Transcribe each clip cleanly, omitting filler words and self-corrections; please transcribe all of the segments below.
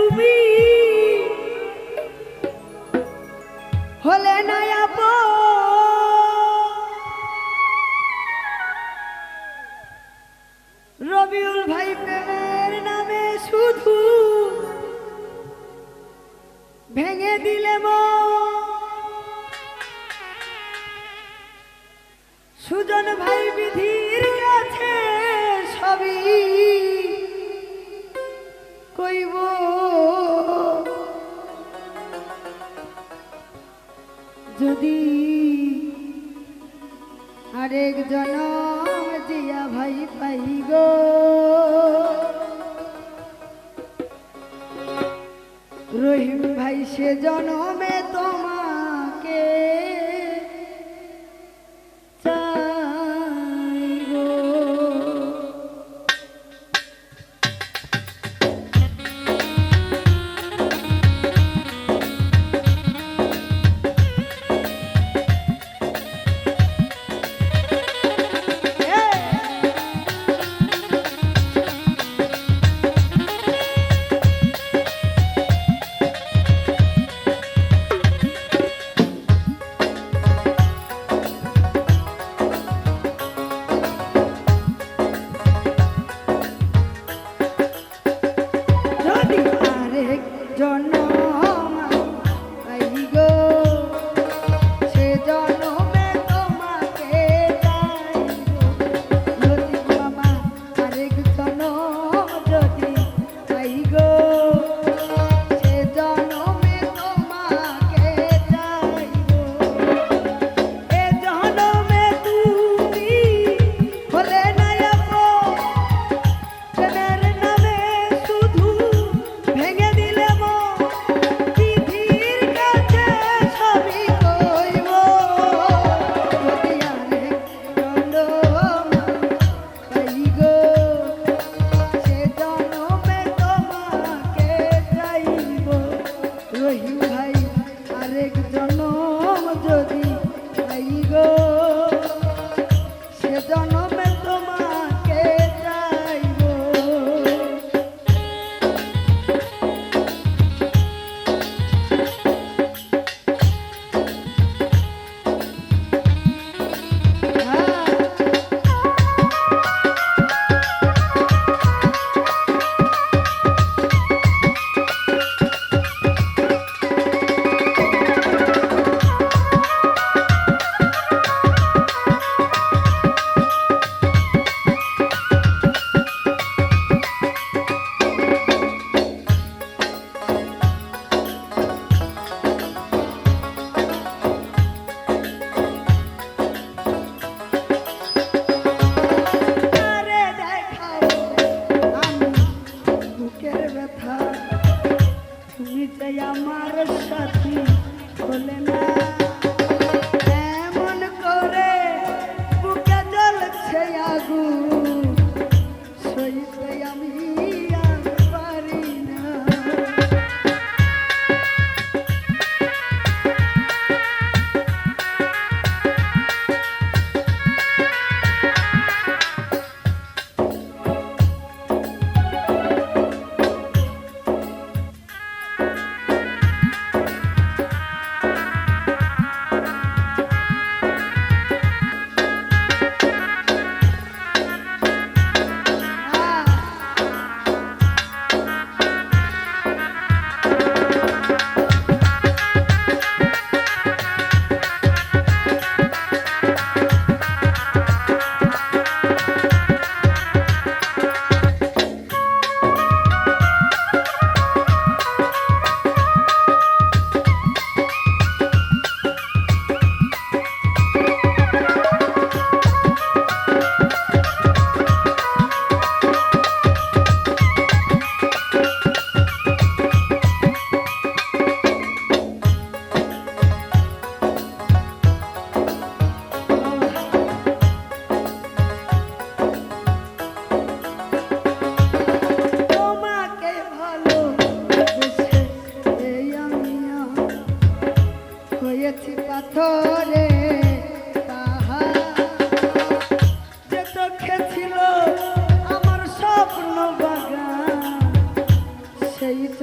তুমি হলে না আপন, রবিউল ভাই প্রেমের নামে শুধু ভেঙে দিলে সুজন ভাই বিধির কাছে সবই কইব, যদি আরেক জনম দিয়া ভাই পাই গো, রহিম ভাই সে জনমে তোমাকে চাইবো। আমার সাথী বলে না এমন করে বুকে জ্বলছে আগুন, সইতে আমি আর পারি না।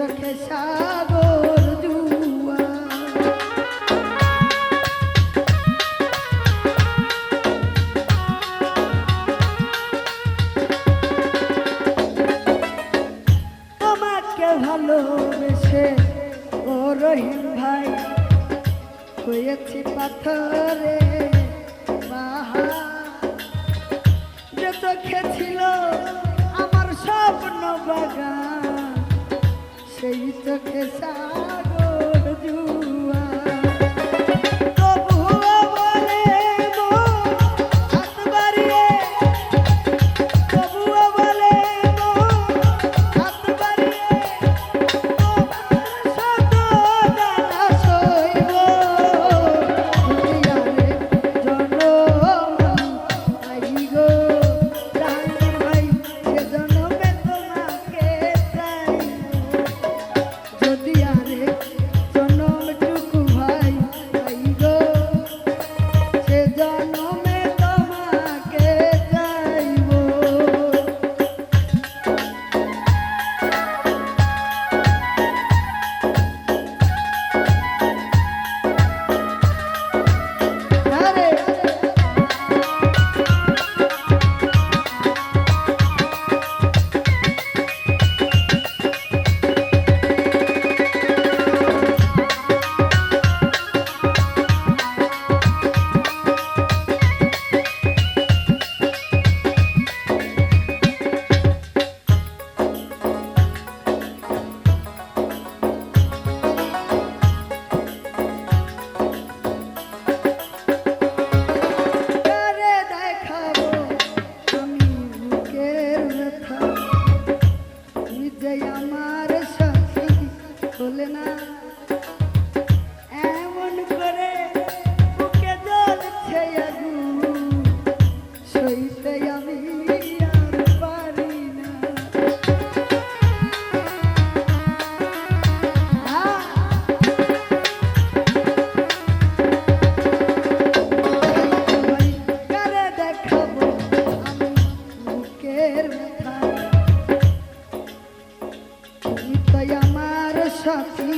চোখে সাগর জুয়া। তোমাকে ভালোবেসে ও রহিম ভাই হয়েছি পাথরে যে চোখে ছিল আমার স্বপ্ন বাগান সেই চোখে সাগর জুয়া। তবুও বলে মন হাত বাড়িয়ে, তবুও বলে মন হাত বাড়িয়ে শত জ্বালা সইব। দুনিয়ারে জনম আই গো জাহাঙ্গীর ভাই, সে জনমে তোমাকে চাইব। যদি আরেক জনমটুকু ভাই আই গো, সে জনমে তোমাকে চাইব। আরে কারে দেখাবো আমি বুকের ব্যথা, তুই যে আমার সাথী বলে না। এমন করে বুকে জ্বলছে আগুন, সইতে আমি আর পারি না। কারে দেখাবো আমি বুকের ব্যথা, তুই তো আমার সাথী